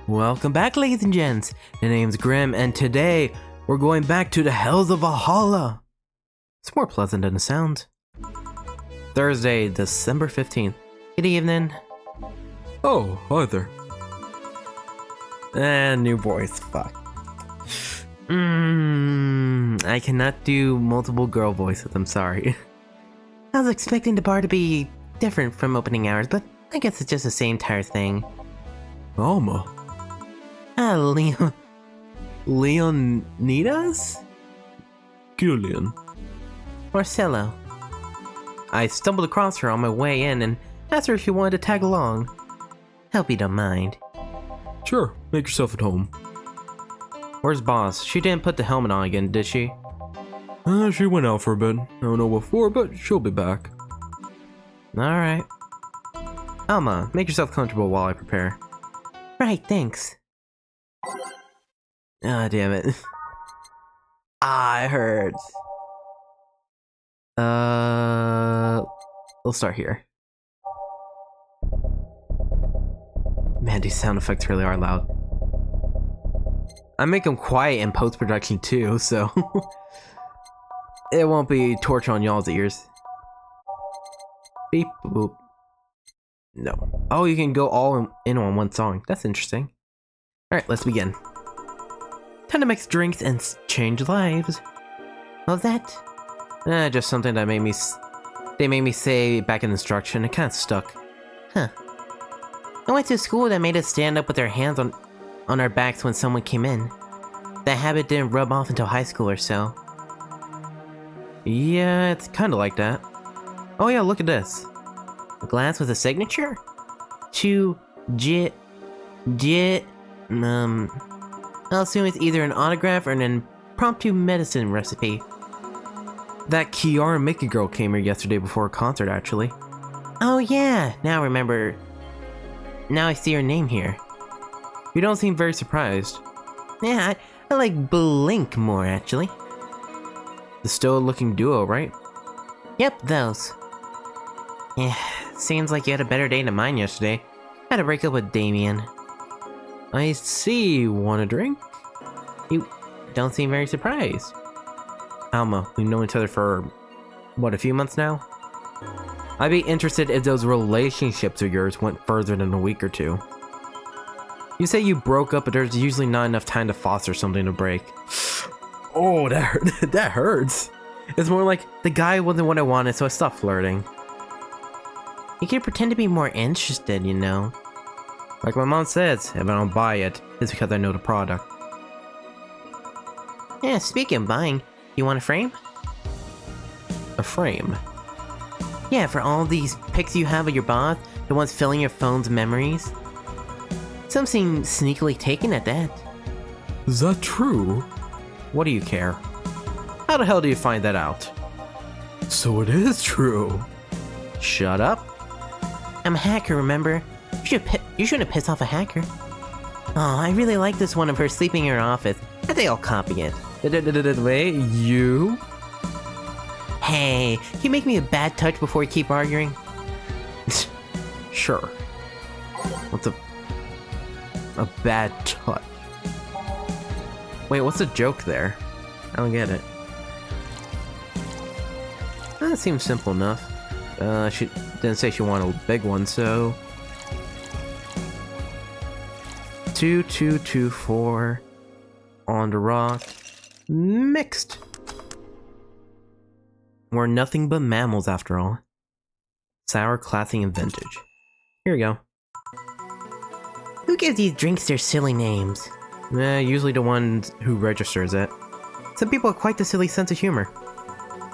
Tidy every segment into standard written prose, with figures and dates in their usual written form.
Welcome back, ladies and gents. My name's Grimm, and today we're going back to the hells of Valhalla. It's more pleasant than it sounds. Thursday, December 15th. Good evening. Oh, hi there. And new voice, fuck. I cannot do multiple girl voices, I'm sorry. I was expecting the bar to be different from opening hours, but I guess it's just the same entire thing. Alma. Leonidas? Gillian. Marcello. I stumbled across her on my way in and asked her if she wanted to tag along. Hope you don't mind. Sure, make yourself at home. Where's Boss? She didn't put the helmet on again, did she? She went out for a bit. I don't know what for, but she'll be back. Alright. Alma, make yourself comfortable while I prepare. Right, thanks. Ah, damn it. It hurts. We'll start here. Man, these sound effects really are loud. I make them quiet in post-production too, so it won't be torture on y'all's ears. Beep boop. No. Oh, you can go all in on one song. That's interesting. Alright, let's begin. Time to mix drinks and change lives. What was that? Just something that they made me say back in instruction. It kinda stuck. Huh. I went to a school that made us stand up with our hands on our backs when someone came in. That habit didn't rub off until high school or so. Yeah, it's kinda like that. Oh yeah, look at this. A glass with a signature? I'll assume it's either an autograph or an impromptu medicine recipe. That Kiara Mickey girl came here yesterday before a concert, actually. Oh yeah, now I remember. Now I see her name here. You don't seem very surprised. Yeah, I like Blink more, actually. The still-looking duo, right? Yep, those. Yeah, seems like you had a better day than mine yesterday. Had to break up with Damien. I see. Want a drink? You don't seem very surprised. Alma, we've known each other for, what, a few months now? I'd be interested if those relationships of yours went further than a week or two. You say you broke up, but there's usually not enough time to foster something to break. Oh, that hurts. It's more like, the guy wasn't what I wanted, so I stopped flirting. You can pretend to be more interested, you know. Like my mom says, if I don't buy it, it's because I know the product. Yeah, speaking of buying, you want a frame? A frame? Yeah, for all these pics you have of your boss, the ones filling your phone's memories. Some seem sneakily taken at that. Is that true? What do you care? How the hell do you find that out? So it is true. Shut up. I'm a hacker, remember? You shouldn't piss off a hacker. Oh, I really like this one of her sleeping in her office. I think I'll copy it. Wait, you? Hey, can you make me a bad touch before we keep arguing? Sure. What's a bad touch? Wait, what's the joke there? I don't get it. That seems simple enough. She didn't say she wanted a big one, so 2224 on the rock. Mixed. We're nothing but mammals after all. Sour, classy, and vintage. Here we go. Who gives these drinks their silly names? Usually the ones who registers it. Some people have quite the silly sense of humor.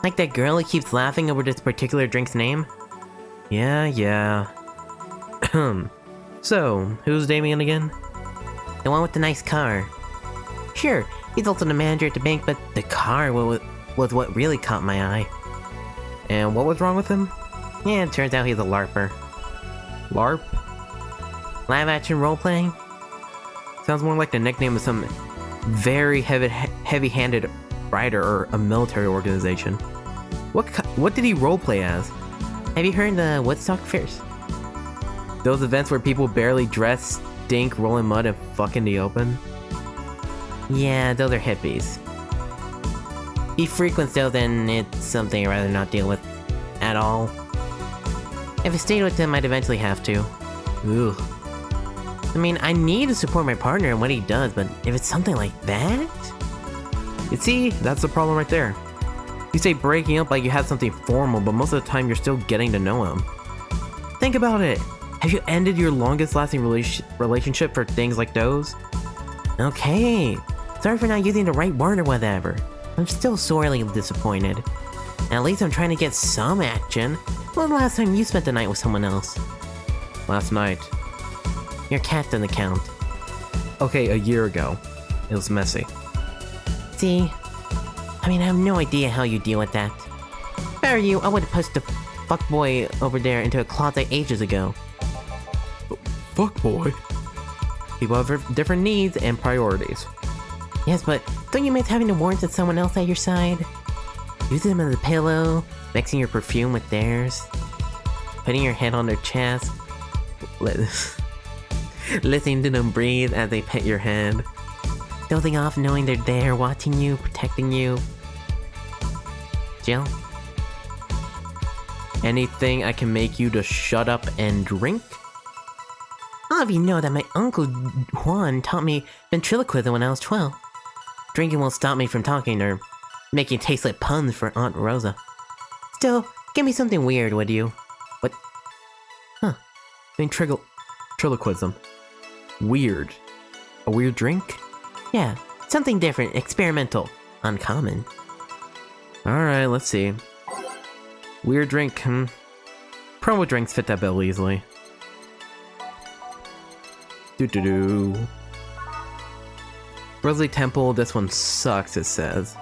Like that girl who keeps laughing over this particular drink's name? Yeah. So, who's Damien again? The one with the nice car. Sure, he's also the manager at the bank, but the car was what really caught my eye. And what was wrong with him? Yeah, it turns out he's a LARPer. LARP? Live action role-playing? Sounds more like the nickname of some very heavy-handed writer or a military organization. What did he roleplay as? Have you heard the Woodstock Fairs? Those events where people barely dress stink, roll in mud, and fuck in the open? Yeah, those are hippies. He frequents though, then it's something I'd rather not deal with at all. If I stayed with him, I'd eventually have to. Ugh. I mean, I need to support my partner in what he does, but if it's something like that? You see, that's the problem right there. You say breaking up like you had something formal, but most of the time you're still getting to know him. Think about it. Have you ended your longest lasting relationship for things like those? Okay. Sorry for not using the right word or whatever. I'm still sorely disappointed. At least I'm trying to get some action. When was the last time you spent the night with someone else? Last night. Your cat doesn't count. Okay, a year ago. It was messy. See? I mean, I have no idea how you deal with that. If I were you, I would have pushed the fuckboy over there into a closet ages ago. Fuckboy? People have different needs and priorities. Yes, but don't you miss having the warmth of someone else at your side? Using them as a pillow, mixing your perfume with theirs, putting your head on their chest, listening to them breathe as they pet your head, dozing off knowing they're there, watching you, protecting you. Jill? Anything I can make you to shut up and drink? All of you know that my uncle Juan taught me ventriloquism when I was 12. Drinking won't stop me from talking or making tasteless puns for Aunt Rosa. Still, give me something weird, would you? What? Huh. Ventriloquism. Weird. A weird drink? Yeah, something different, experimental, uncommon. Alright, let's see. Weird drink, Promo drinks fit that bill easily. Doo-doo-doo. Rosalie Temple, this one sucks, it says.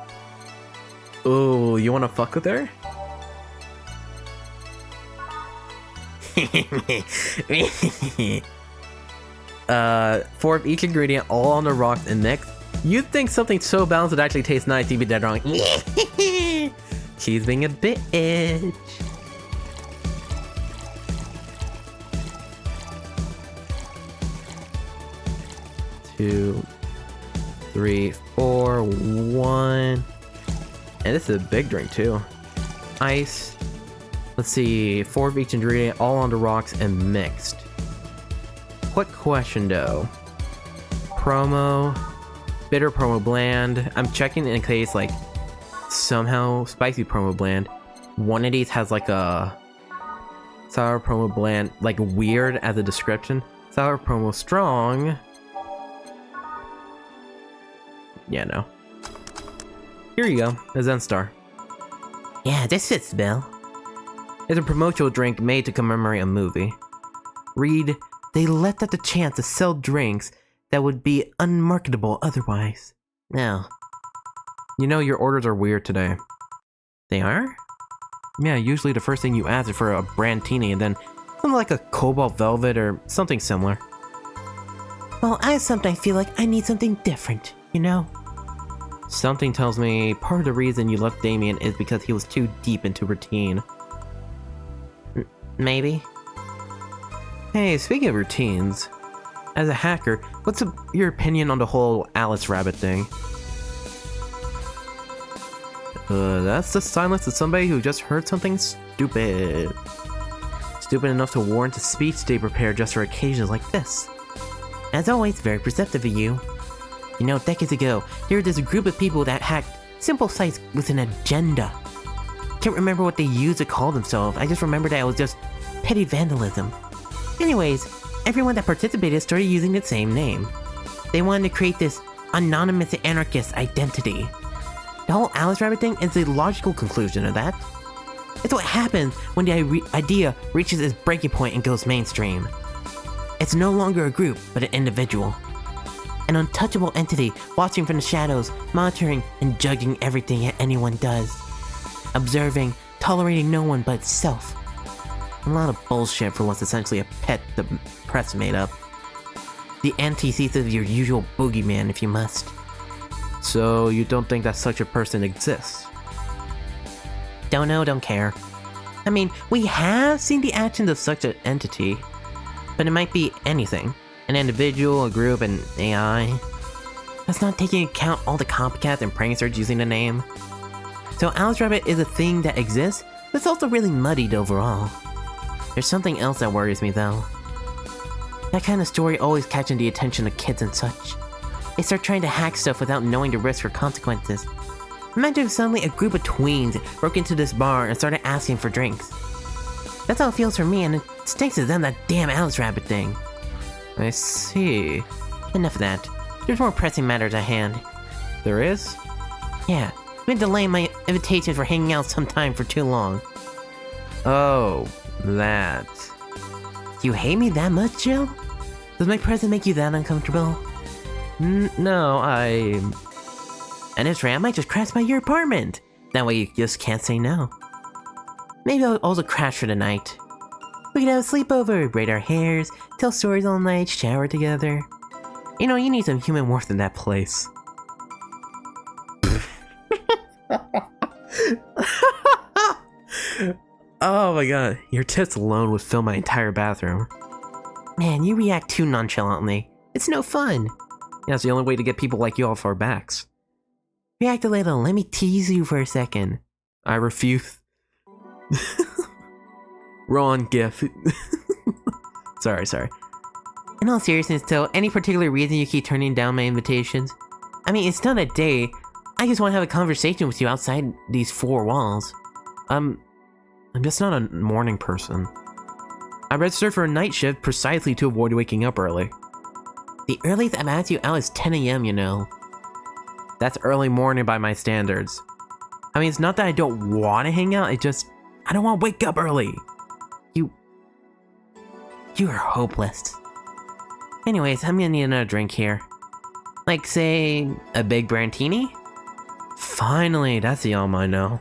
Oh, you wanna fuck with her? Four of each ingredient, all on the rocks and mixed. You'd think something so balanced would actually taste nice, you'd be dead wrong. She's being a bitch. Two, three, four, one. And this is a big drink too. Ice. Let's see, 4 of each ingredient, all on the rocks and mixed. Quick question though. Promo, bitter promo bland. I'm checking in case like somehow spicy promo bland. One of these has like a sour promo bland, like weird as a description. Sour promo strong. Yeah, no. Here you go, a Zen Star. Yeah, this fits the bill. It's a promotional drink made to commemorate a movie. Read, they left out the chance to sell drinks that would be unmarketable otherwise. No. You know, your orders are weird today. They are? Yeah, usually the first thing you ask is for a Brandtini and then something like a Cobalt Velvet or something similar. Well, I sometimes feel like I need something different, you know? Something tells me part of the reason you left Damien is because he was too deep into routine. Maybe. Hey, speaking of routines, as a hacker, what's your opinion on the whole Alice Rabbit thing? That's the silence of somebody who just heard something stupid. Stupid enough to warrant a speech they prepare just for occasions like this. As always, very perceptive of you. You know, decades ago, there was this group of people that hacked simple sites with an agenda. Can't remember what they used to call themselves, I just remember that it was just petty vandalism. Anyways, everyone that participated started using the same name. They wanted to create this anonymous anarchist identity. The whole Alice Rabbit thing is the logical conclusion of that. It's what happens when the idea reaches its breaking point and goes mainstream. It's no longer a group, but an individual. An untouchable entity watching from the shadows, monitoring and judging everything that anyone does. Observing, tolerating no one but itself. A lot of bullshit for what's essentially a pet the press made up. The antithesis of your usual boogeyman, if you must. So you don't think that such a person exists? Don't know, don't care. I mean, we have seen the actions of such an entity, but it might be anything. An individual, a group, an AI. That's not taking into account all the copycats and pranksters using the name. So Alice Rabbit is a thing that exists, but it's also really muddied overall. There's something else that worries me though. That kind of story always catching the attention of kids and such. They start trying to hack stuff without knowing the risk or consequences. Imagine if suddenly a group of tweens broke into this bar and started asking for drinks. That's how it feels for me, and it stinks to them, that damn Alice Rabbit thing. I see. Enough of that. There's more pressing matters at hand. There is? Yeah, I've been delaying my invitation for hanging out sometime for too long. Oh, that. Do you hate me that much, Jill? Does my presence make you that uncomfortable? No, And it's right, I might just crash by your apartment. That way you just can't say no. Maybe I'll also crash for the night. We could have a sleepover, braid our hairs, tell stories all night, shower together. You know, you need some human warmth in that place. Oh my god, your tits alone would fill my entire bathroom. Man, you react too nonchalantly. It's no fun. Yeah, it's the only way to get people like you off our backs. React a little, let me tease you for a second. I refuse. Wrong gif. Sorry. In all seriousness though, any particular reason you keep turning down my invitations? I mean, it's not a date. I just want to have a conversation with you outside these four walls. I'm just not a morning person. I registered for a night shift precisely to avoid waking up early. The earliest I've asked you out is 10 AM, you know. That's early morning by my standards. I mean, it's not that I don't want to hang out, I don't want to wake up early. You are hopeless. Anyways, I'm gonna need another drink here. Like, say, a big Brantini? Finally, that's the Alma I know.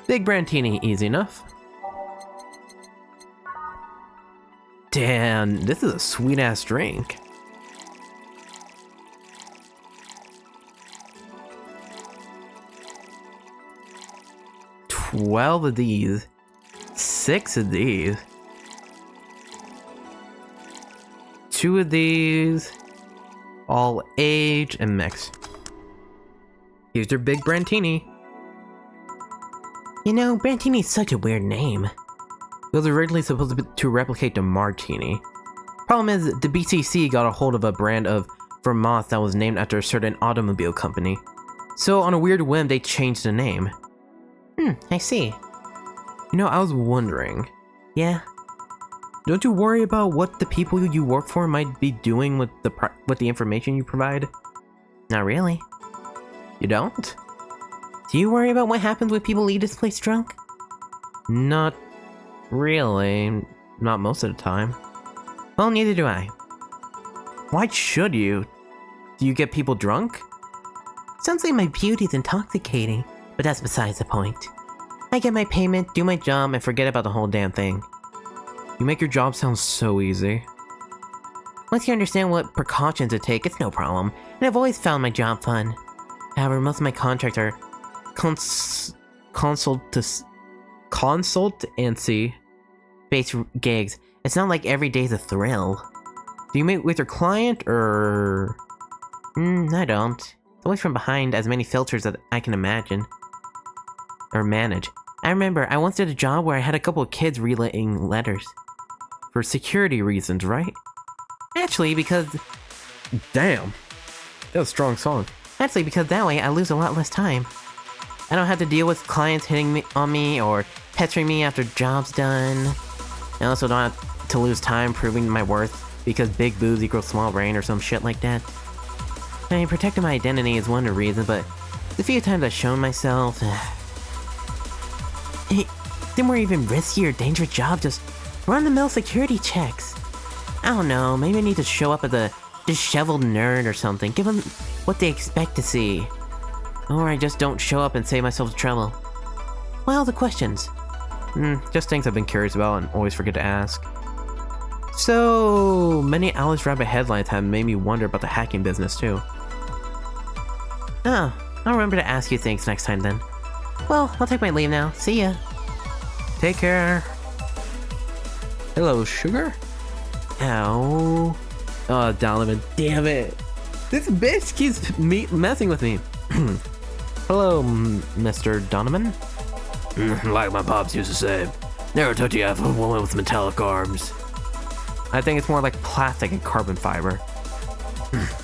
Big Brantini, easy enough. Damn, this is a sweet-ass drink. $12 of these. 6 of these. 2 of these. All aged and mixed. Here's your big Brantini. You know, Brantini's such a weird name. It was originally supposed to replicate the Martini. Problem is, the BCC got a hold of a brand of Vermouth that was named after a certain automobile company. So on a weird whim, they changed the name. I see. You know, I was wondering. Yeah? Don't you worry about what the people you work for might be doing with the information you provide? Not really. You don't? Do you worry about what happens when people leave this place drunk? Not really. Not most of the time. Well, neither do I. Why should you? Do you get people drunk? Sounds like my beauty's intoxicating, but that's besides the point. I get my payment, do my job, and forget about the whole damn thing. You make your job sound so easy. Once you understand what precautions to take, it's no problem, and I've always found my job fun. However, most of my contracts are consultancy-based gigs. It's not like every day's a thrill. Do you meet with your client, or...? I don't. It's always from behind as many filters that I can imagine. Or manage. I remember, I once did a job where I had a couple of kids relaying letters. For security reasons, right? Actually, because... Damn. That's a strong song. Actually, because that way I lose a lot less time. I don't have to deal with clients hitting on me or pestering me after job's done. I also don't have to lose time proving my worth because big boobs equals small brain or some shit like that. I mean, protecting my identity is one of the reasons, but the few times I've shown myself... Then we're even risky or dangerous job, just run-the-mill security checks. I don't know, maybe I need to show up as a disheveled nerd or something, give them what they expect to see. Or I just don't show up and save myself trouble. Well, the questions. Just things I've been curious about and always forget to ask. So many Alice Rabbit headlines have made me wonder about the hacking business too. Oh, I'll remember to ask you things next time then. Well, I'll take my leave now. See ya. Take care. Hello, sugar? Ow. Oh, Donovan, damn it. This bitch keeps messing with me. Hello, Mr. Donovan. Like my pops used to say, never touch the half of a woman with metallic arms. I think it's more like plastic and carbon fiber.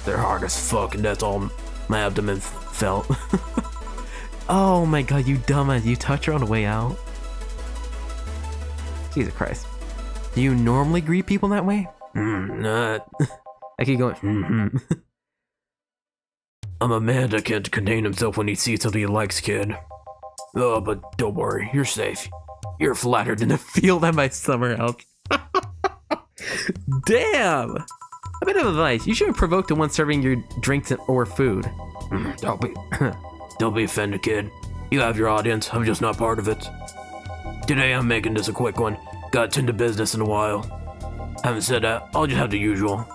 They're hard as fuck, and that's all my abdomen felt. Oh my god, you dumbass. You touched her on the way out? Jesus Christ. Do you normally greet people that way? Not. I keep going, I'm a man that can't contain himself when he sees something he likes, kid. Oh, but don't worry, you're safe. You're flattered in the feel that my summer house. Damn! A bit of advice. You shouldn't provoke the one serving your drinks or food. Don't be offended, kid. You have your audience, I'm just not part of it. Today I'm making this a quick one. Got into business in a while. Having said that, I'll just have the usual.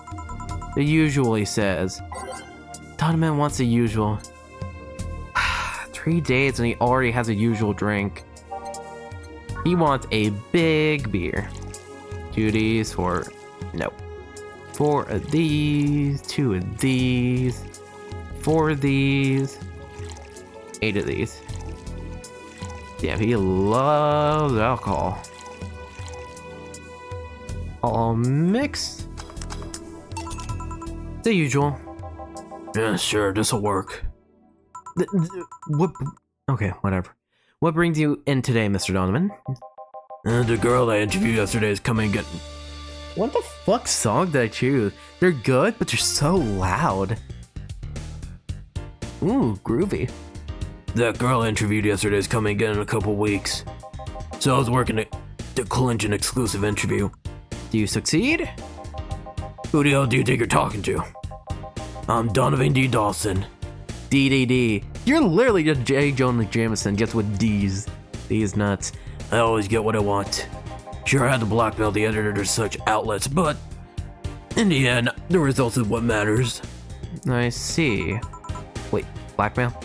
The usual, he says. Donovan wants the usual. 3 days and he already has a usual drink. He wants a big beer. 2 of these for... Nope. 4 of these. 2 of these. 4 of these. 8 of these. Damn, he loves alcohol. All mixed. The usual. Yeah, sure, this'll work. What? Okay, whatever. What brings you in today, Mr. Donovan? The girl I interviewed yesterday is coming and What the fuck song did I choose? They're good, but they're so loud. Ooh, groovy. That girl I interviewed yesterday is coming again in a couple weeks. So I was working to clinch an exclusive interview. Do you succeed? Who the hell do you think you're talking to? I'm Donovan D. Dawson. DeDeDe. You're literally just J. Jonah Jameson, just with D's. These nuts. I always get what I want. Sure, I had to blackmail the editor to such outlets, but in the end, the results is what matters. I see. Wait, blackmail?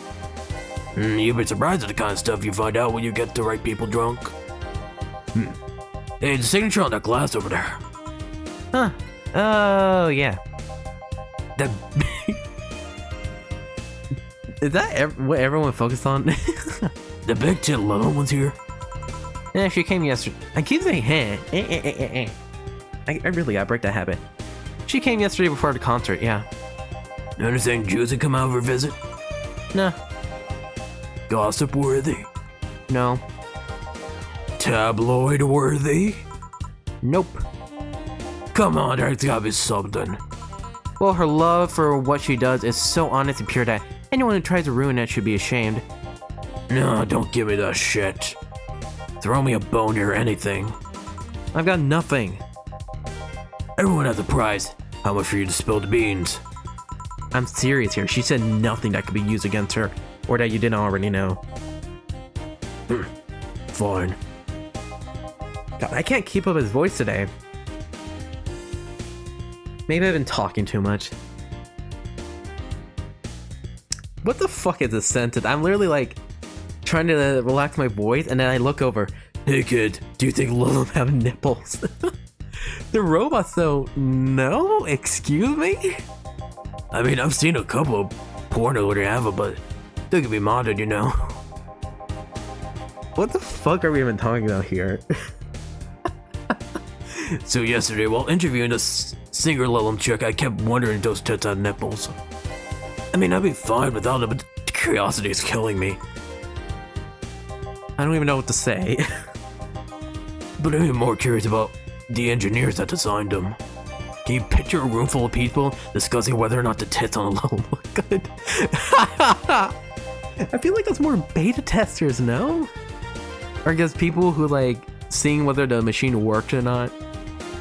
You'd be surprised at the kind of stuff you find out when you get the right people drunk. Hey, the signature on that glass over there. Huh. Oh, yeah. That Is that what everyone focused on? the big tit little one's here. Yeah, she came yesterday. I keep saying, hey. I really gotta break that habit. She came yesterday before the concert, yeah. Anything juicy come out of her visit? Nah. Gossip worthy? No. Tabloid worthy? Nope. Come on, there's gotta be something. Well, her love for what she does is so honest and pure that anyone who tries to ruin it should be ashamed. No, don't give me that shit. Throw me a bone or anything. I've got nothing. Everyone has a prize. How much for you to spill the beans? I'm serious here. She said nothing that could be used against her, or that you didn't already know. Fine. God, I can't keep up his voice today. Maybe I've been talking too much. What the fuck is this sentence? I'm literally like trying to relax my voice, and then I look over. Hey kid, do you think Lilum have nipples? The robots though, no? Excuse me? I mean, I've seen a couple of porno where they have it, but they could be modded, you know. What the fuck are we even talking about here? So yesterday, while interviewing this singer Lilim chick, I kept wondering if those tits had nipples. I mean, I'd be fine without them, but the curiosity is killing me. I don't even know what to say. But I'm even more curious about the engineers that designed them. Can you picture a room full of people discussing whether or not the tits on a Lilim look good? I feel like that's more beta testers, no? Or just people who like seeing whether the machine worked or not.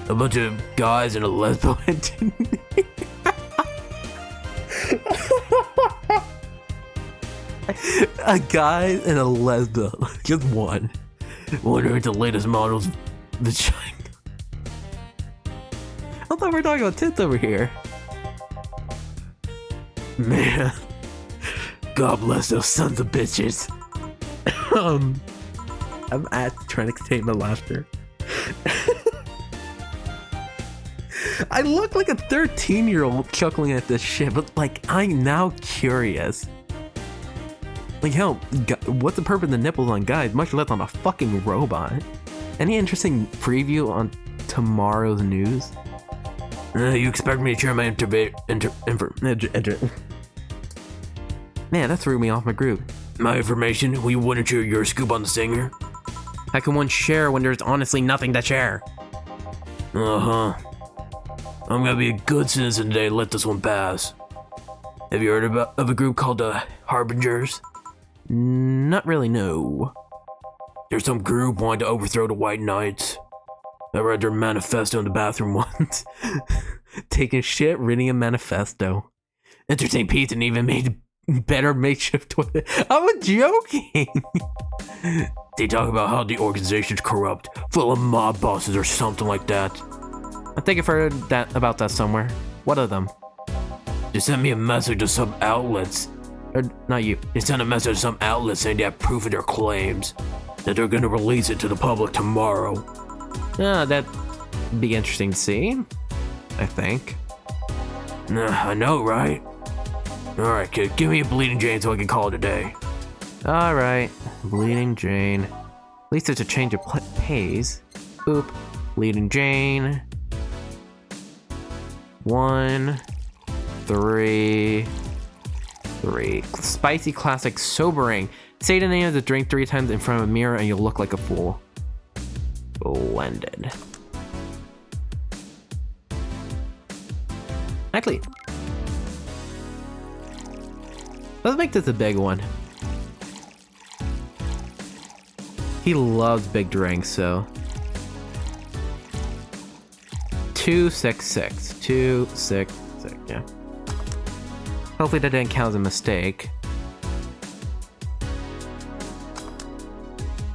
A bunch of guys in a lesbian. A guy and a lesbian, just one. Wondering if the latest model's vagina. I thought we were talking about tits over here. Man, God bless those sons of bitches. I'm trying to contain my laughter. I look like a 13-year-old chuckling at this shit, but like, I'm now curious. Like, hell, what's the purpose of the nipples on guys, much less on a fucking robot? Any interesting preview on tomorrow's news? You expect me to share my Man, that threw me off my groove. My information? We wouldn't share your scoop on the singer? How can one share when there's honestly nothing to share? I'm gonna be a good citizen today and let this one pass. Have you heard of a group called the Harbingers? Not really, no. There's some group wanting to overthrow the White Knights. I read their manifesto in the bathroom once. Taking shit, reading a manifesto. Entertain Pete and even made better makeshift toilet. I'm joking. They talk about how the organization's corrupt, full of mob bosses or something like that. I think I've heard about that somewhere. What of them? They sent me a message to some outlets. Or, not you. They sent a message to some outlets saying they have proof of their claims. That they're gonna release it to the public tomorrow. That'd be interesting to see. I think. I know, right? Alright, kid, give me a Bleeding Jane so I can call it a day. Alright, Bleeding Jane. At least there's a change of pace. Boop. Bleeding Jane. 1, 3, 3. Spicy classic sobering. Say the name of the drink 3 times in front of a mirror and you'll look like a fool. Blended. Actually, let's make this a big one. He loves big drinks, so 266. 266, yeah. Hopefully that didn't count as a mistake.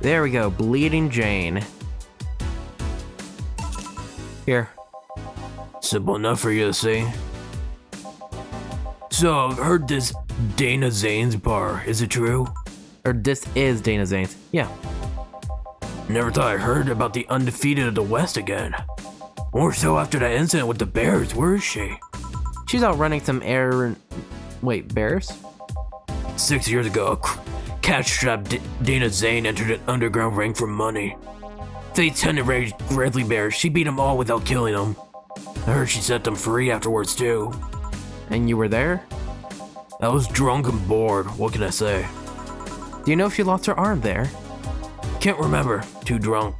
There we go, Bleeding Jane. Here. Simple enough for you to see. So, I've heard this Dana Zane's bar, is it true? Or this is Dana Zane's, yeah. Never thought I heard about the undefeated of the West again. More so after that incident with the bears, where is she? She's out running some Wait, bears? 6 years ago, a cat-strapped Dana Zane entered an underground ring for money. They tended raised grizzly bears. She beat them all without killing them. I heard she set them free afterwards too. And you were there? I was drunk and bored, what can I say? Do you know if she lost her arm there? Can't remember, too drunk.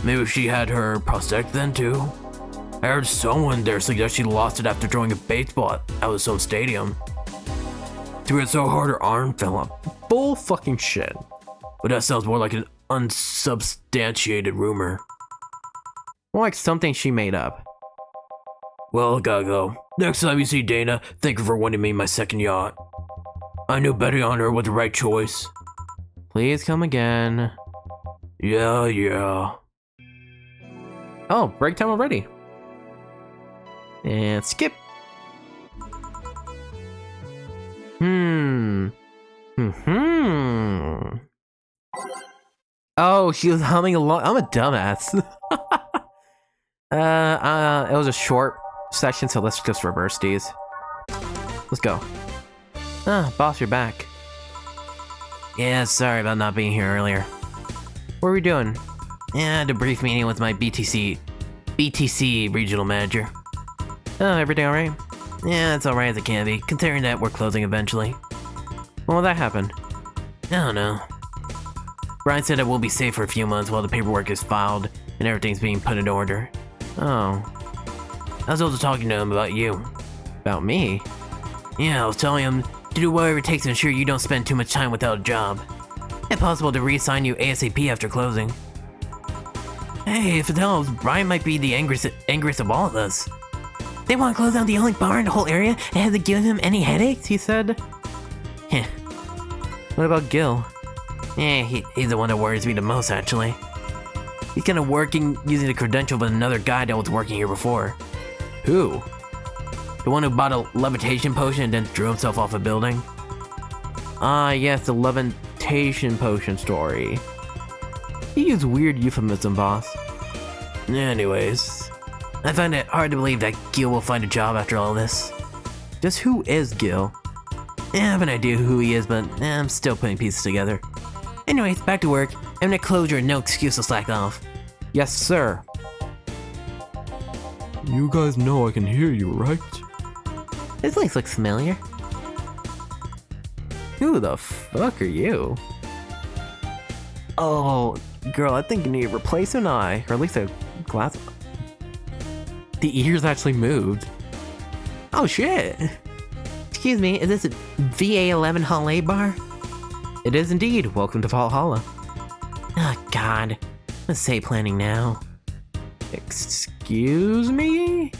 Maybe she had her prosthetic then too? I heard someone there suggest she lost it after throwing a baseball out of some stadium. Threw it so hard her arm fell off. Bull fucking shit. But that sounds more like an unsubstantiated rumor. More like something she made up. Well, I gotta go. Next time you see Dana, thank her for winning me my second yacht. I knew betting on her was the right choice. Please come again. Yeah. Oh, break time already. And skip. Oh, she was humming along. I'm a dumbass. It was a short section, so let's just reverse these. Let's go. Boss, you're back. Yeah, sorry about not being here earlier. What are we doing? Yeah, I had a brief meeting with my BTC regional manager. Oh, everything alright? Yeah, it's alright as it can be, considering that we're closing eventually. When will that happen? I don't know. Brian said it will be safe for a few months while the paperwork is filed and everything's being put in order. Oh. I was also talking to him about you. About me? Yeah, I was telling him to do whatever it takes to ensure you don't spend too much time without a job. If possible, to reassign you ASAP after closing. Hey, if it helps, Brian might be the angriest of all of us. They want to close down the only bar in the whole area and hasn't given him any headaches, he said. Heh. What about Gil? He's the one that worries me the most, actually. He's kind of working using the credential of another guy that was working here before. Who? The one who bought a levitation potion and then threw himself off a building? Yes, the levitation potion story. He used weird euphemism, boss. Anyways, I find it hard to believe that Gil will find a job after all this. Just who is Gil? I have an idea who he is, but I'm still putting pieces together. Anyways, back to work. I'm gonna close your no excuse to slack off. Yes, sir. You guys know I can hear you, right? This place looks familiar. Who the fuck are you? Oh, girl, I think you need to replace an eye, or at least a glass. The ears actually moved. Oh shit! Excuse me, is this a VA-11 Hall bar? It is indeed. Welcome to Valhalla. Oh god. Let's say planning now. Excuse me?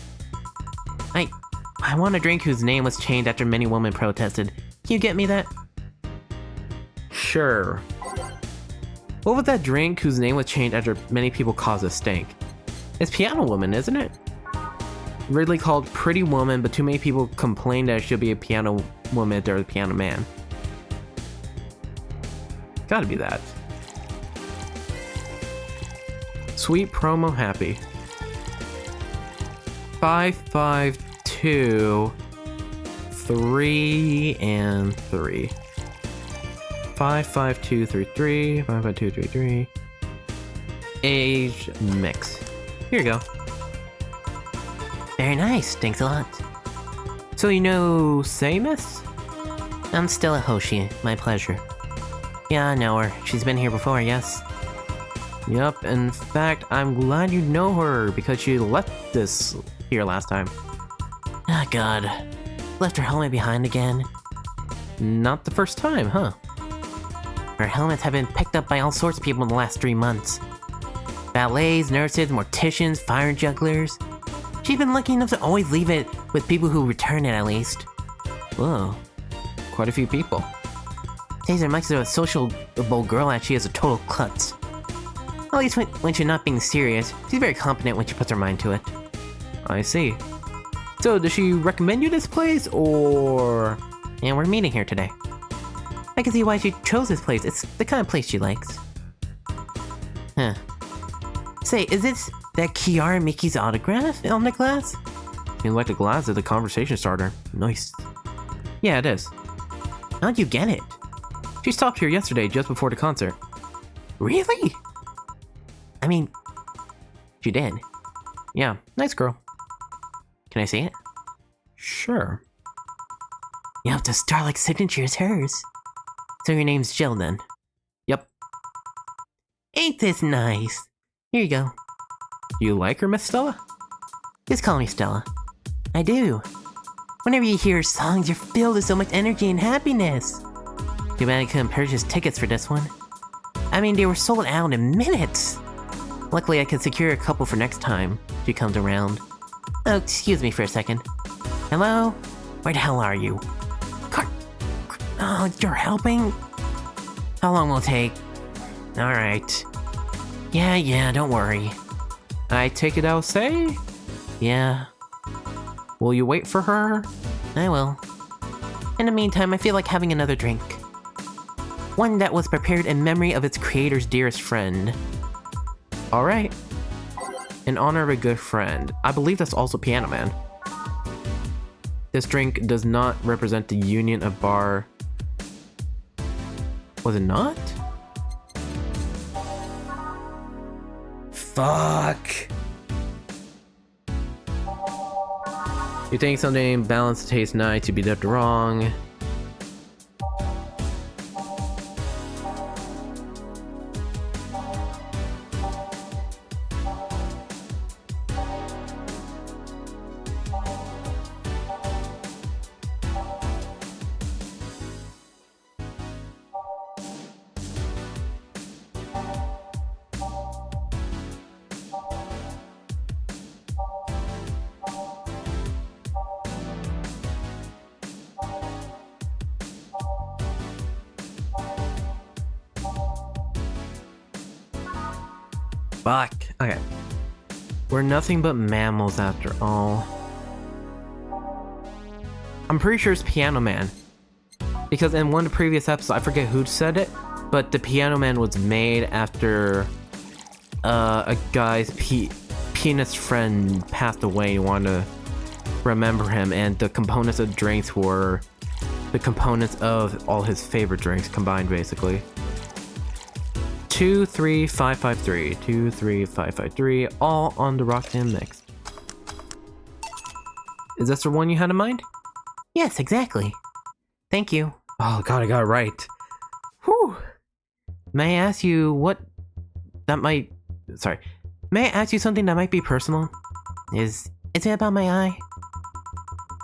I want a drink whose name was changed after many women protested. Can you get me that? Sure. What was that drink whose name was changed after many people caused a stink? It's Piano Woman, isn't it? Originally called Pretty Woman, but too many people complained that it should be a Piano Woman or a Piano Man. Gotta be that. Sweet promo happy. 552 3 and 3. 55233 55233. Age mix. Here you go. Very nice, thanks a lot. So you know Samus? I'm Stella Hoshi, my pleasure. Yeah, I know her. She's been here before, yes? Yup, in fact, I'm glad you know her because she left this here last time. Ah, god. Left her helmet behind again. Not the first time, huh? Her helmets have been picked up by all sorts of people in the last 3 months. Ballets, nurses, morticians, fire jugglers. She's been lucky enough to always leave it with people who return it at least. Whoa, quite a few people. Says as much as a sociable girl as she is a total klutz. At least when she's not being serious, she's very competent when she puts her mind to it. I see. So does she recommend you this place, or...? And we're meeting here today. I can see why she chose this place. It's the kind of place she likes. Huh. Say, is this that Kiara Mickey's autograph on the glass? You like the glass as a conversation starter. Nice. Yeah, it is. How'd you get it? She stopped here yesterday just before the concert. Really? I mean, she did. Yeah, nice girl. Can I see it? Sure. You have the star-like signature is hers. So your name's Jill then? Yep. Ain't this nice? Here you go. You like her, Miss Stella? Just call me Stella. I do. Whenever you hear her songs, you're filled with so much energy and happiness. Too bad I couldn't purchase tickets for this one. I mean, they were sold out in minutes. Luckily, I could secure a couple for next time she comes around. Oh, excuse me for a second. Hello? Where the hell are you? Oh, you're helping? How long will it take? Alright. Yeah, don't worry. I take it I'll say? Yeah. Will you wait for her? I will. In the meantime, I feel like having another drink. One that was prepared in memory of its creator's dearest friend. Alright. In honor of a good friend. I believe that's also Piano Man. This drink does not represent the union of bar... Was it not? Fuck! You think something balanced tastes nice, you'd be dead wrong. Fuck. Okay. We're nothing but mammals after all. I'm pretty sure it's Piano Man. Because in one of the previous episodes, I forget who said it, but the Piano Man was made after a guy's pianist friend passed away and wanted to remember him, and the components of drinks were the components of all his favorite drinks combined, basically. 23553, 23553, all on the Roxanne mix. Is this the one you had in mind? Yes, exactly. Thank you. Oh god, I got it right. Whew. May I ask you what that might... Sorry. May I ask you something that might be personal? Is it about my eye?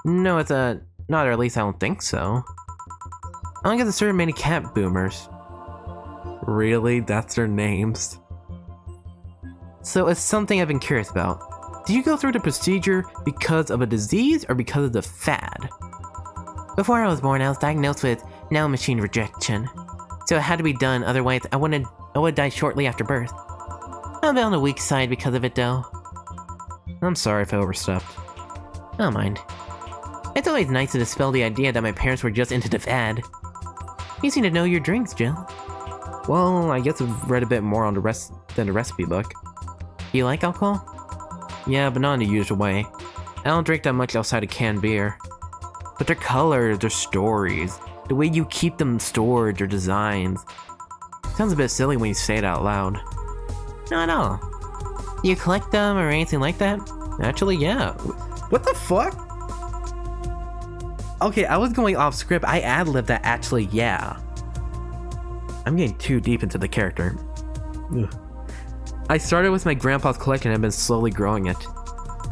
No, it's a... Not, or at least I don't think so. I don't get the certain many cat boomers. Really? That's their names? So it's something I've been curious about. Did you go through the procedure because of a disease or because of the fad? Before I was born, I was diagnosed with machine rejection. So it had to be done, otherwise I would die shortly after birth. I'm a bit on the weak side because of it though. I'm sorry if I overstepped. I don't mind. It's always nice to dispel the idea that my parents were just into the fad. You seem to know your drinks, Jill. Well, I guess I've read a bit more on the recipe book. Do you like alcohol? Yeah, but not in the usual way. I don't drink that much outside of canned beer. But their colors, their stories, the way you keep them stored, their designs. Sounds a bit silly when you say it out loud. Not at all. Do you collect them or anything like that? Actually, yeah. What the fuck? Okay, I was going off script. I ad-libbed that actually, yeah. I'm getting too deep into the character. Ugh. I started with my grandpa's collection and have been slowly growing it.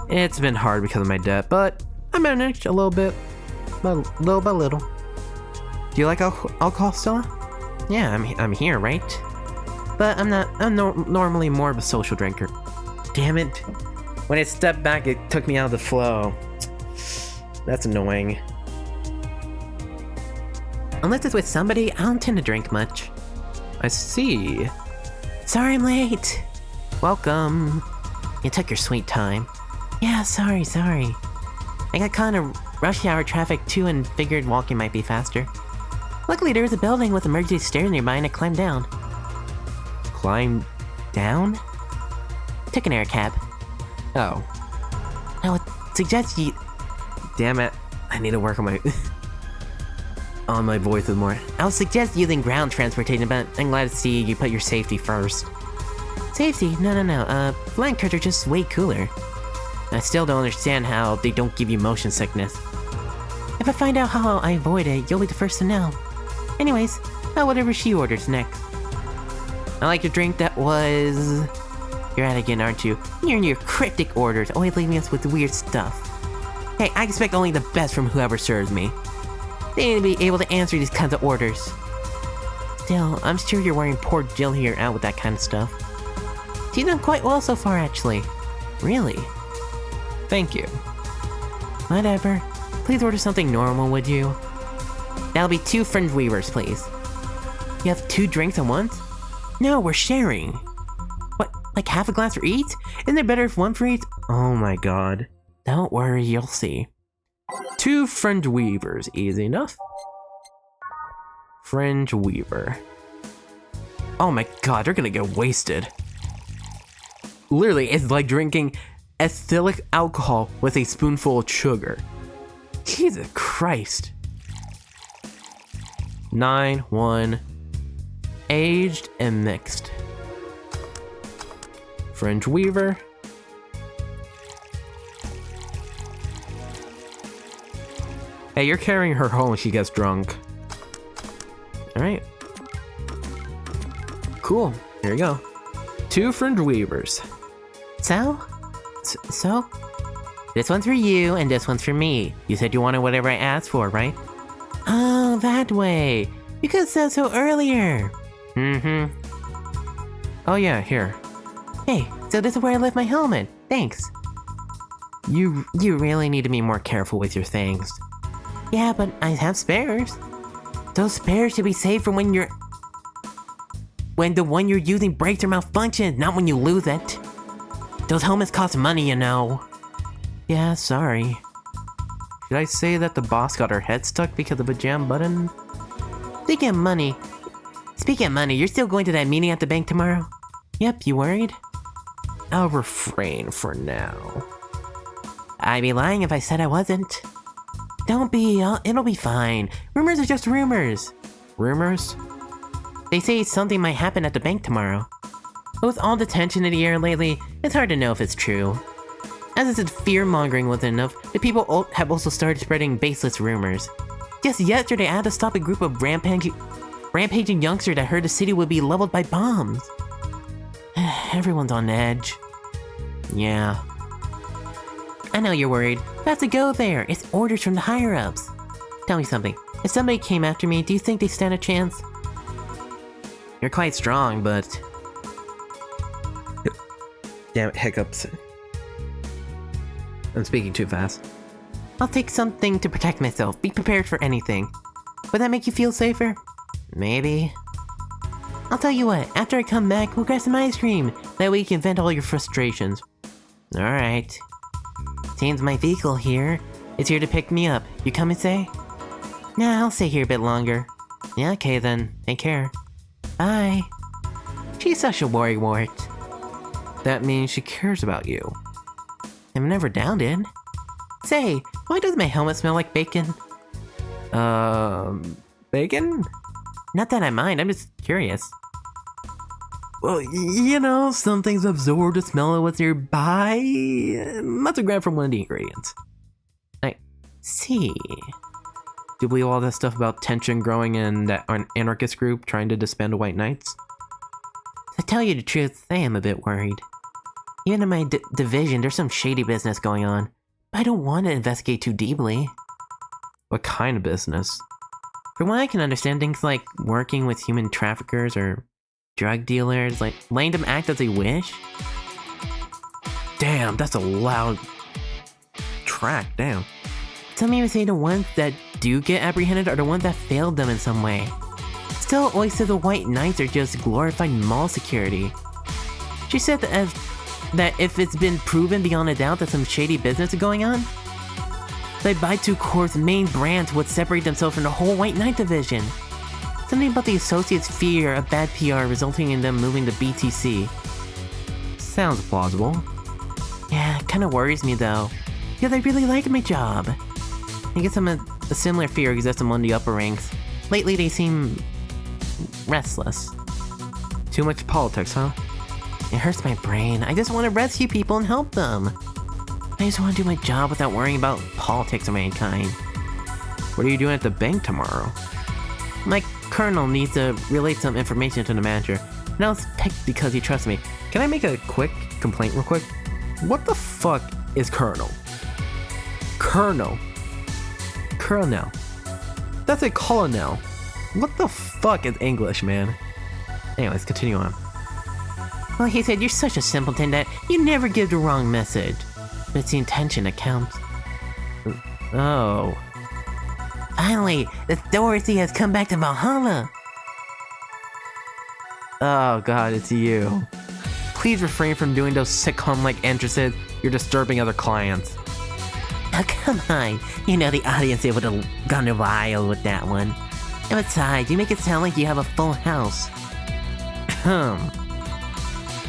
It's been hard because of my debt, but I managed a little bit. Little by little. Do you like alcohol, Stella? Yeah, I'm here, right? But I'm normally more of a social drinker. Damn it. When I stepped back, it took me out of the flow. That's annoying. Unless it's with somebody, I don't tend to drink much. I see. Sorry I'm late. Welcome. You took your sweet time. Yeah, sorry. I got caught in rush hour traffic too and figured walking might be faster. Luckily there was a building with emergency stairs nearby and I climbed down. Climb down? Took an air cab. Oh. I would suggest you... Damn it. I need to work on my... on my voices more. I would suggest using ground transportation, but I'm glad to see you put your safety first. Safety? No. Flying cars are just way cooler. I still don't understand how they don't give you motion sickness. If I find out how I avoid it, you'll be the first to know. Anyways, whatever she orders next. I like your drink that was... You're at it again, aren't you? You're in your cryptic orders, always leaving us with weird stuff. Hey, I expect only the best from whoever serves me. They need to be able to answer these kinds of orders. Still, I'm sure you're wearing poor Jill here out with that kind of stuff. She's done quite well so far, actually. Really? Thank you. Whatever. Please order something normal, would you? That'll be 2 Fringe Weavers, please. You have 2 drinks at once? No, we're sharing. What, like half a glass for each? Isn't it better if 1 for each? Oh my god. Don't worry, you'll see. 2 Fringe Weavers, easy enough. Fringe Weaver. Oh my god, they're gonna get wasted. Literally, it's like drinking ethylic alcohol with a spoonful of sugar. Jesus Christ. 9-1. Aged and mixed. Fringe Weaver. Hey, you're carrying her home when she gets drunk. Alright. Cool. Here you go. 2 Fringe Weavers. So? This one's for you, and this one's for me. You said you wanted whatever I asked for, right? Oh, that way. You could have said so earlier. Oh yeah, here. Hey, so this is where I left my helmet. Thanks. You really need to be more careful with your things. Yeah, but I have spares. Those spares should be saved for when the one you're using breaks or malfunctions, not when you lose it. Those helmets cost money, you know. Yeah, sorry. Should I say that the boss got her head stuck because of a jam button? Speaking of money, you're still going to that meeting at the bank tomorrow? Yep, you worried? I'll refrain for now. I'd be lying if I said I wasn't. Don't be, it'll be fine. Rumors are just rumors. Rumors? They say something might happen at the bank tomorrow. But with all the tension in the air lately, it's hard to know if it's true. As if fear-mongering wasn't enough, the people have also started spreading baseless rumors. Just yesterday, I had to stop a group of rampaging youngsters that heard the city would be leveled by bombs. Everyone's on edge. Yeah. I know you're worried, but I have to go there. It's orders from the higher-ups. Tell me something. If somebody came after me, do you think they stand a chance? You're quite strong, but... Damn it, hiccups. I'm speaking too fast. I'll take something to protect myself. Be prepared for anything. Would that make you feel safer? Maybe. I'll tell you what, after I come back, we'll grab some ice cream. That way you can vent all your frustrations. Alright. Seems my vehicle here. It's here to pick me up. You coming, say? Nah, I'll stay here a bit longer. Yeah, okay then. Take care. Bye. She's such a worrywart. That means she cares about you. I've never doubted. Say, why does my helmet smell like bacon? Bacon? Not that I mind, I'm just curious. Well, you know, some things absorb the smell of what's nearby. Must have grabbed from one of the ingredients. I see. Do you believe all that stuff about tension growing in that anarchist group trying to disband the White Knights? To tell you the truth, I am a bit worried. Even in my division, there's some shady business going on. But I don't want to investigate too deeply. What kind of business? From what I can understand, things like working with human traffickers or drug dealers, like letting them act as they wish. Damn, that's a loud track, damn. Some even say the ones that do get apprehended are the ones that failed them in some way. Stella always said the White Knights are just glorified mall security. She said that if it's been proven beyond a doubt that some shady business is going on, that Baitu Corp's main brands would separate themselves from the whole White Knight division. Something about the associates' fear of bad PR resulting in them moving to BTC. Sounds plausible. Yeah, it kinda worries me though, because I really like my job. I guess a similar fear exists among the upper ranks. Lately they seem restless. Too much politics, huh? It hurts my brain. I just want to rescue people and help them. I just want to do my job without worrying about politics of any kind. What are you doing at the bank tomorrow? My colonel needs to relay some information to the manager, and I was picked because he trusts me. Can I make a quick complaint real quick? What the fuck is colonel? Colonel. Colonel. That's a colonel. What the fuck is English, man? Anyways, continue on. Well, he said you're such a simpleton that you never give the wrong message. But it's the intention that counts. Oh. Finally, the Dorothy has come back to Valhalla. Oh god, it's you. Please refrain from doing those sitcom-like entrances. You're disturbing other clients. Oh, come on. You know the audience would have gone wild with that one. And besides, you make it sound like you have a full house.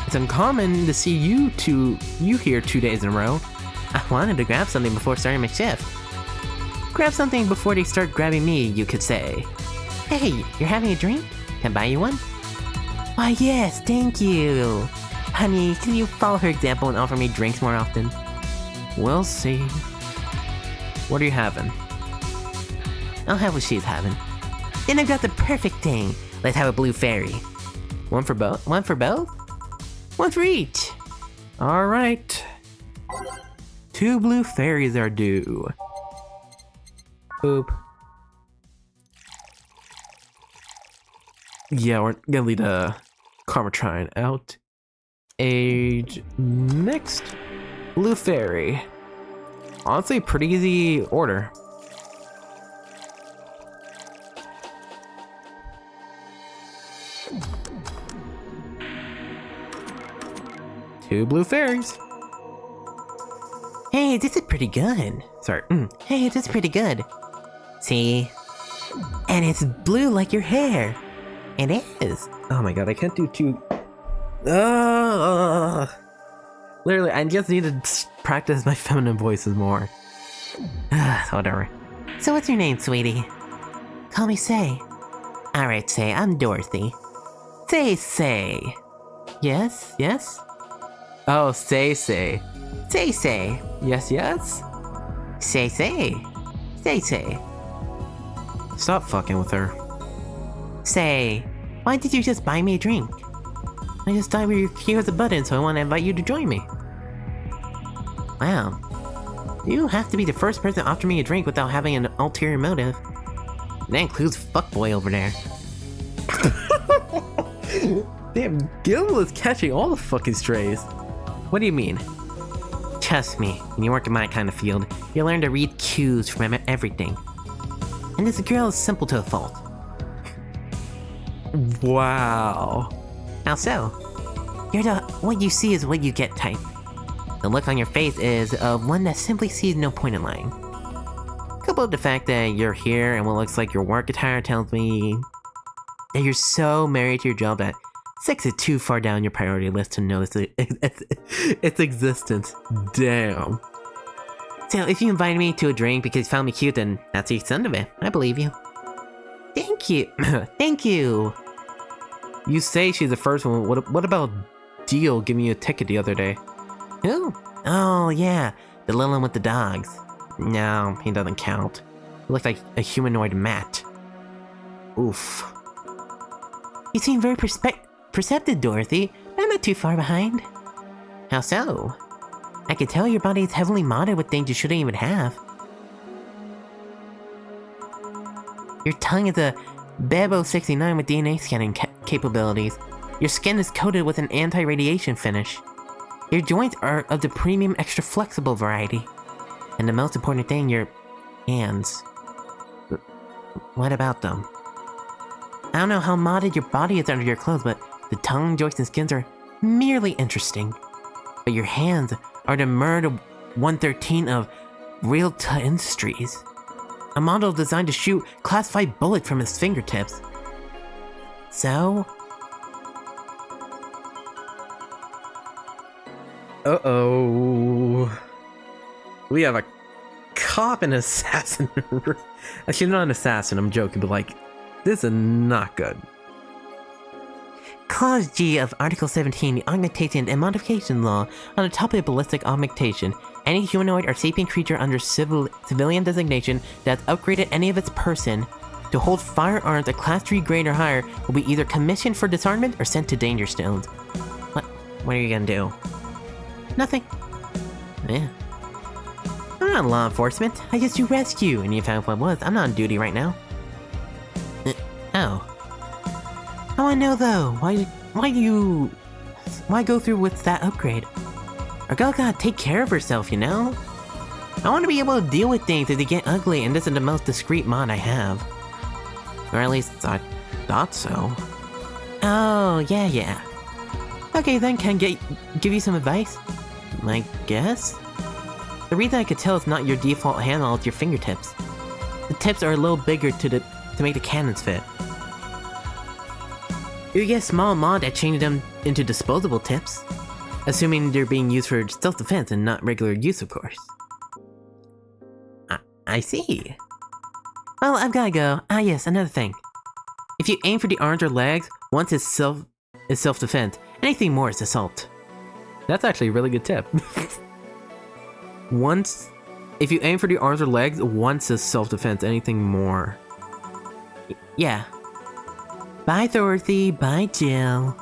It's uncommon to see you here 2 days in a row. I wanted to grab something before starting my shift. Grab something before they start grabbing me, you could say. Hey, you're having a drink? Can I buy you one? Why yes, thank you. Honey, can you follow her example and offer me drinks more often? We'll see. What are you having? I'll have what she's having. Then I've got the perfect thing. Let's have a blue fairy. One for both? One for both? One for each. Alright. 2 blue fairies are due. Boop. Yeah, we're gonna lead a Karmatron out. Age next. Blue fairy. Honestly, pretty easy order. Two blue fairies. Hey, this is pretty good. Sorry. Hey, this is pretty good. See? And it's blue like your hair. It is. Oh my god, I can't do two. Literally, I just need to practice my feminine voices more. Whatever. So what's your name, sweetie? Call me Say. Alright, Say, I'm Dorothy. Say. Yes? Oh, say. Say. Yes. Say. Stop fucking with her. Say, why did you just buy me a drink? I just thought we were here as a button, so I want to invite you to join me. Wow. You have to be the first person to offer me a drink without having an ulterior motive. That includes Fuckboy over there. Damn, Gil is catching all the fucking strays. What do you mean? Trust me, when you work in my kind of field, you'll learn to read cues from everything. And this girl is simple to a fault. Wow. How so? You're the what you see is what you get type. The look on your face is of one that simply sees no point in lying. Coupled with the fact that you're here and what looks like your work attire tells me that you're so married to your job that sex is too far down your priority list to notice its existence. Damn. So if you invited me to a drink because you found me cute, then that's the extent of it. I believe you. Thank you. Thank you. You say she's the first one. What about Deal giving you a ticket the other day? Who? Oh, yeah. The little one with the dogs. No, he doesn't count. He looks like a humanoid Matt. Oof. You seem very perceptive, Dorothy, but I'm not too far behind. How so? I can tell your body is heavily modded with things you shouldn't even have. Your tongue is a VA-11 with DNA scanning capabilities. Your skin is coated with an anti-radiation finish. Your joints are of the premium extra flexible variety. And the most important thing, your hands. What about them? I don't know how modded your body is under your clothes, but the tongue, joints, and skins are merely interesting. But your hands are the murder 113 of Realta Industries. A model designed to shoot classified bullets from his fingertips. So? Uh-oh. We have a cop and assassin. Actually, not an assassin, I'm joking, but like, this is not good. Clause G of Article 17, the Augmentation and Modification Law, on the topic of ballistic augmentation. Any humanoid or sapient creature under civilian designation that has upgraded any of its person to hold firearms at Class 3 grade or higher will be either commissioned for disarmament or sent to danger zones. What are you gonna do? Nothing. Yeah. I'm not law enforcement, I just do rescue, and if I was, I'm not on duty right now. Oh. I wanna know though, why go through with that upgrade? Our girl gotta take care of herself, you know? I wanna be able to deal with things as they get ugly, and this is the most discreet mod I have. Or at least I thought so. Oh, yeah. Okay then, can I give you some advice? I guess? The reason I could tell it's not your default handle is your fingertips. The tips are a little bigger to make the cannons fit. You get a small mod that changes them into disposable tips. Assuming they're being used for self-defense and not regular use, of course. I see. Well, I've gotta go. Ah yes, another thing. If you aim for the arms or legs, once is self-defense. Anything more is assault. That's actually a really good tip. If you aim for the arms or legs, once is self-defense, anything more. Yeah. Bye, Dorothy. Bye, Jill.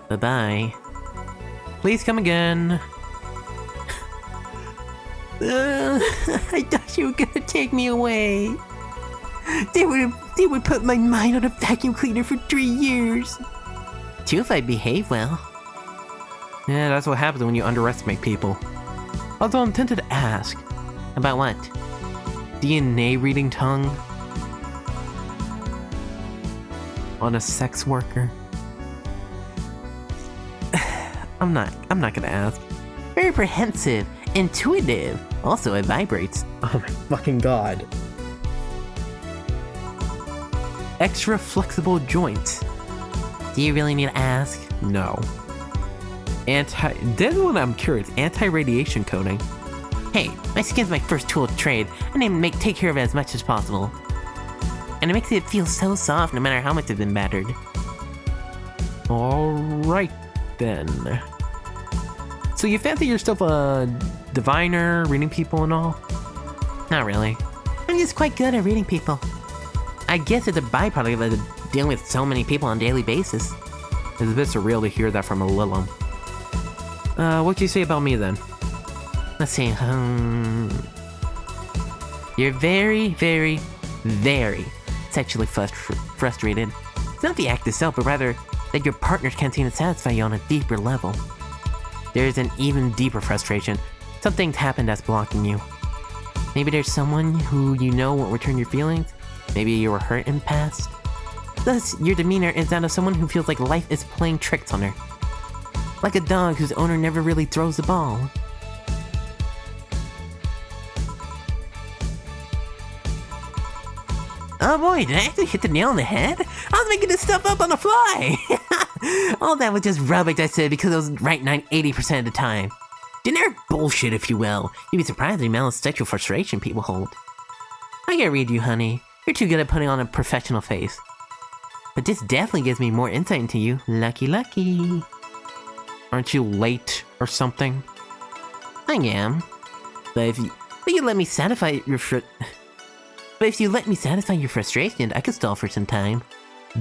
Bye-bye. Please come again. I thought you were gonna take me away. They would put my mind on a vacuum cleaner for 3 years. Too if I behave well. Yeah, that's what happens when you underestimate people. Although I'm tempted to ask. About what? DNA reading tongue? On a sex worker? I'm not gonna ask. Very prehensive, intuitive. Also, it vibrates. Oh my fucking god. Extra flexible joints. Do you really need to ask? No. This one I'm curious. Anti-radiation coating. Hey, my skin's my first tool of trade. I need to take care of it as much as possible. And it makes it feel so soft no matter how much it's been battered. Alright then. So you fancy yourself a diviner, reading people and all? Not really. I'm just quite good at reading people. I guess it's a byproduct of dealing with so many people on a daily basis. It's a bit surreal to hear that from a LILIM. What do you say about me then? Let's see, You're very, very, very sexually frustrated. It's not the act itself, but rather that your partner can't seem to satisfy you on a deeper level. There's an even deeper frustration. Something's happened that's blocking you. Maybe there's someone who you know won't return your feelings. Maybe you were hurt in the past. Thus, your demeanor is that of someone who feels like life is playing tricks on her. Like a dog whose owner never really throws the ball. Oh boy, did I actually hit the nail on the head? I was making this stuff up on the fly! All that was just rubbish I said because I was right 80% of the time. Generic bullshit, if you will. You'd be surprised at the amount of sexual frustration people hold. I gotta read you, honey. You're too good at putting on a professional face. But this definitely gives me more insight into you. Lucky, lucky. Aren't you late or something? I am. But if you let me satisfy your frustration, I could stall for some time.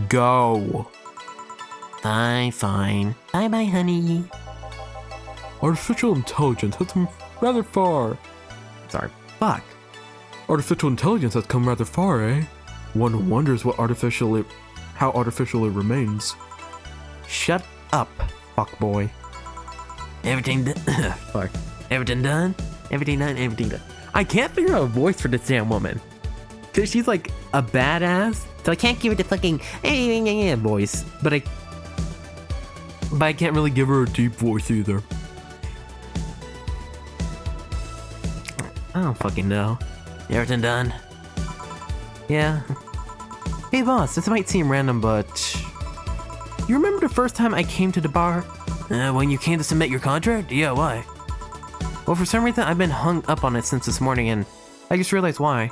Go. Fine, fine. Bye-bye, honey. Artificial intelligence has come rather far. Sorry. Fuck. Artificial intelligence has come rather far, eh? One wonders how artificial it remains. Shut up, fuckboy. Everything done? Fuck. Everything done? Everything done? Everything done. I can't figure out a voice for this damn woman. Cause she's like a badass. So I can't give her the fucking voice. But I can't really give her a deep voice either. I don't fucking know. Everything done? Yeah. Hey boss, this might seem random, but you remember the first time I came to the bar? When you came to submit your contract? Yeah, why? Well, for some reason I've been hung up on it since this morning, and I just realized why.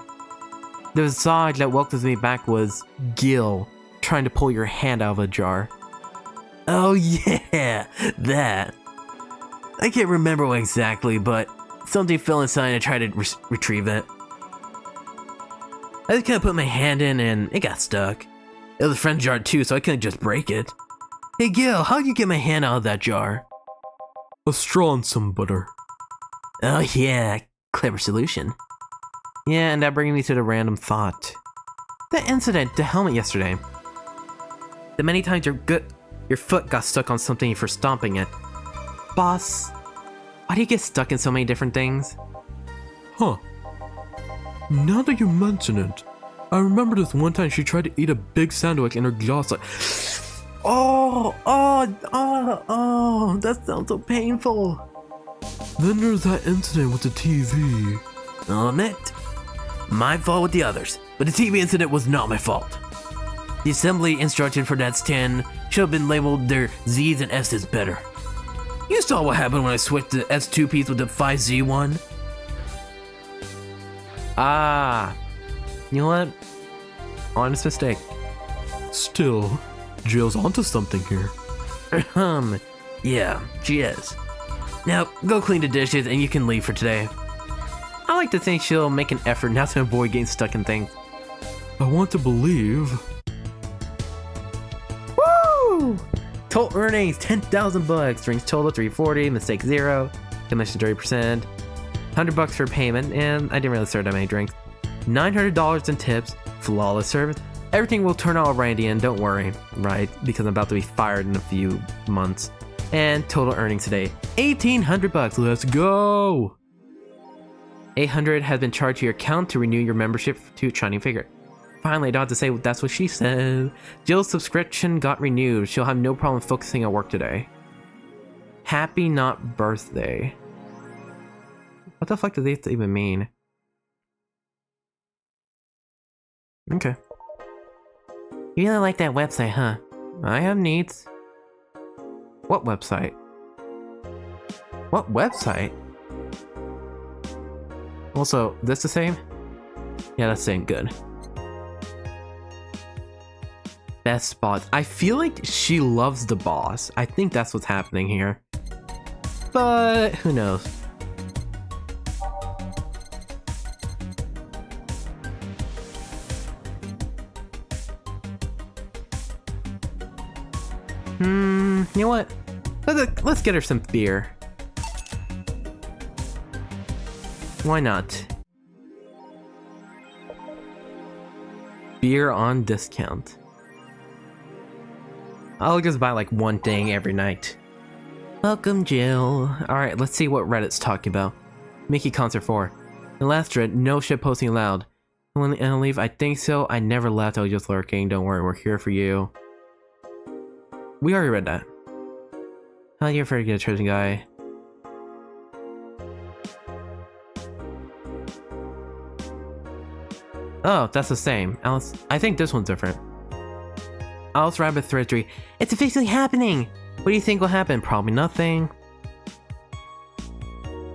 The visage that welcomes me back was Gil trying to pull your hand out of a jar. Oh yeah, that. I can't remember what exactly, but something fell inside and I tried to retrieve it. I just kind of put my hand in and it got stuck. It was a friend's jar too, so I couldn't just break it. Hey Gil, how'd you get my hand out of that jar? A straw and some butter. Oh yeah, clever solution. Yeah, and that brings me to the random thought. That incident, the helmet yesterday. The many times your foot got stuck on something for stomping it. Boss, why do you get stuck in so many different things? Huh. Now that you mention it, I remember this one time she tried to eat a big sandwich and her jaw like, that sounds so painful. Then there's that incident with the TV. I'll admit, my fault with the others, but the TV incident was not my fault. The assembly instruction for that stand should have been labeled their Z's and S's better. You saw what happened when I switched the S2 piece with the 5Z one. Ah, you know what? Honest mistake. Still, Jill's onto something here. Yeah, she is. Now, go clean the dishes and you can leave for today. I like to think she'll make an effort not to avoid getting stuck in things. I want to believe. Woo! Total earnings, 10,000 bucks. Drinks total 340, mistake 0, commission 30%, $100 for payment, and I didn't really serve that many drinks. $900 in tips, flawless service. Everything will turn out right in the end, don't worry, right? Because I'm about to be fired in a few months. And total earnings today, 1,800 bucks. Let's go! 800 has been charged to your account to renew your membership to Shining Figure. Finally, I don't have to say that's what she said. Jill's subscription got renewed. She'll have no problem focusing at work today. Happy not birthday. What the fuck does this even mean? Okay. You really like that website, huh? I have needs. What website? What website? Also, this the same? Yeah, that's the same. Good. Best spots. I feel like she loves the boss. I think that's what's happening here. But who knows? You know what? Let's get her some beer. Why not? Beer on discount. I'll just buy like one thing every night. Welcome, Jill. Alright, let's see what Reddit's talking about. Mickey Concert 4. The last thread, no shit posting allowed. When I leave, I think so. I never left, I was just lurking. Don't worry, we're here for you. We already read that. How you afraid to get a chosen guy? Oh, that's the same. Alice, I think this one's different. Alice Rabbit Thread 3. It's officially happening! What do you think will happen? Probably nothing.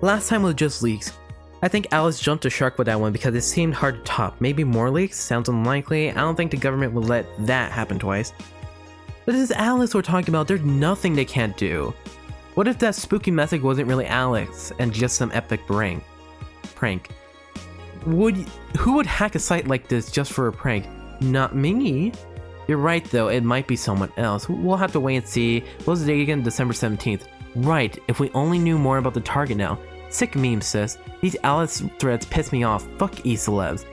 Last time was just leaks. I think Alice jumped the shark with that one because it seemed hard to top. Maybe more leaks? Sounds unlikely. I don't think the government would let that happen twice. But this is Alice we're talking about. There's nothing they can't do. What if that spooky message wasn't really Alex and just some epic prank? Who would hack a site like this just for a prank? Not me. You're right though, it might be someone else. We'll have to wait and see. What was the date again? December 17th. Right, if we only knew more about the target now. Sick meme, sis. These Alice threads piss me off. Fuck e-celebs.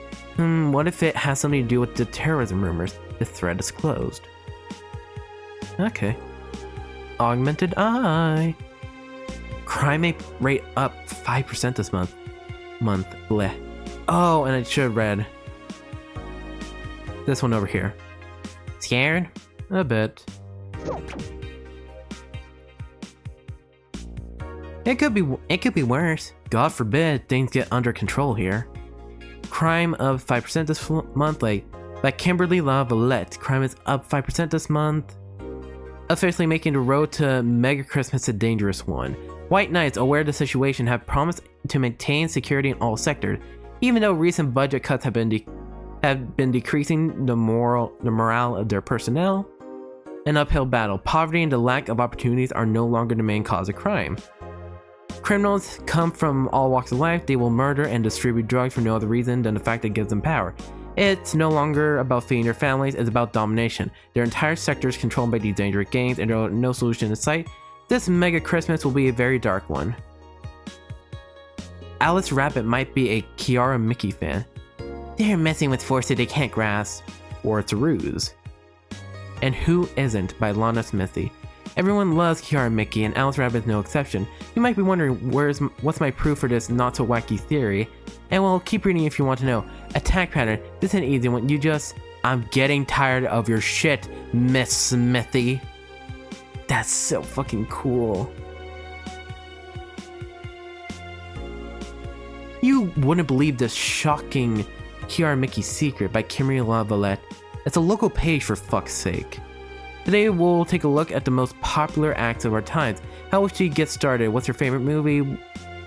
What if it has something to do with the terrorism rumors? The thread is closed. Okay. Augmented eye. Crime rate up 5% this month. Bleh. Oh, and I should have read this one over here. Scared? A bit. It could be worse. God forbid things get under control here. Crime up 5% this month, like Kimberly LaValette. Crime is up 5% this month. Officially making the road to Mega Christmas a dangerous one. White Knights, aware of the situation, have promised to maintain security in all sectors, even though recent budget cuts have been decreasing the morale of their personnel. An uphill battle. Poverty and the lack of opportunities are no longer the main cause of crime. Criminals come from all walks of life. They will murder and distribute drugs for no other reason than the fact that it gives them power. It's no longer about feeding their families, it's about domination. Their entire sector is controlled by these dangerous gangs, and there are no solution in sight. This Mega Christmas will be a very dark one. Alice Rabbit might be a Kiara Mickey fan. They're messing with forces they can't grasp. Or it's a ruse. And Who Isn't by Lana Smithy. Everyone loves Kiara Mickey, and Alice Rabbit is no exception. You might be wondering what's my proof for this not so wacky theory. And well, keep reading if you want to know. Attack pattern. This is an easy one. I'm getting tired of your shit, Miss Smithy. That's so fucking cool. You wouldn't believe this shocking Kiara Mickey secret by Kimberly LaValette. It's a local page for fuck's sake. Today we'll take a look at the most popular acts of our times. How would she get started? What's her favorite movie?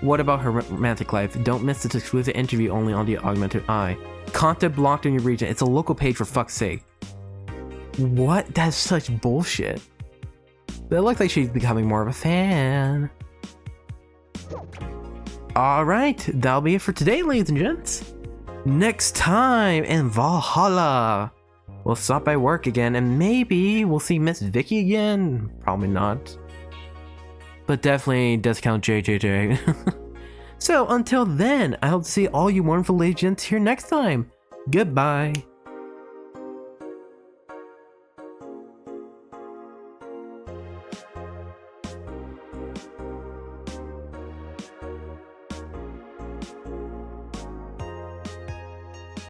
What about her romantic life? Don't miss this exclusive interview only on the Augmented Eye. Content blocked in your region. It's a local page for fuck's sake. What? That's such bullshit. But it looks like she's becoming more of a fan. Alright, that'll be it for today, ladies and gents. Next time in Valhalla, we'll stop by work again and maybe we'll see Miss Vicky again. Probably not. But definitely discount JJJ. So until then, I hope to see all you wonderful ladies and gents here next time. Goodbye.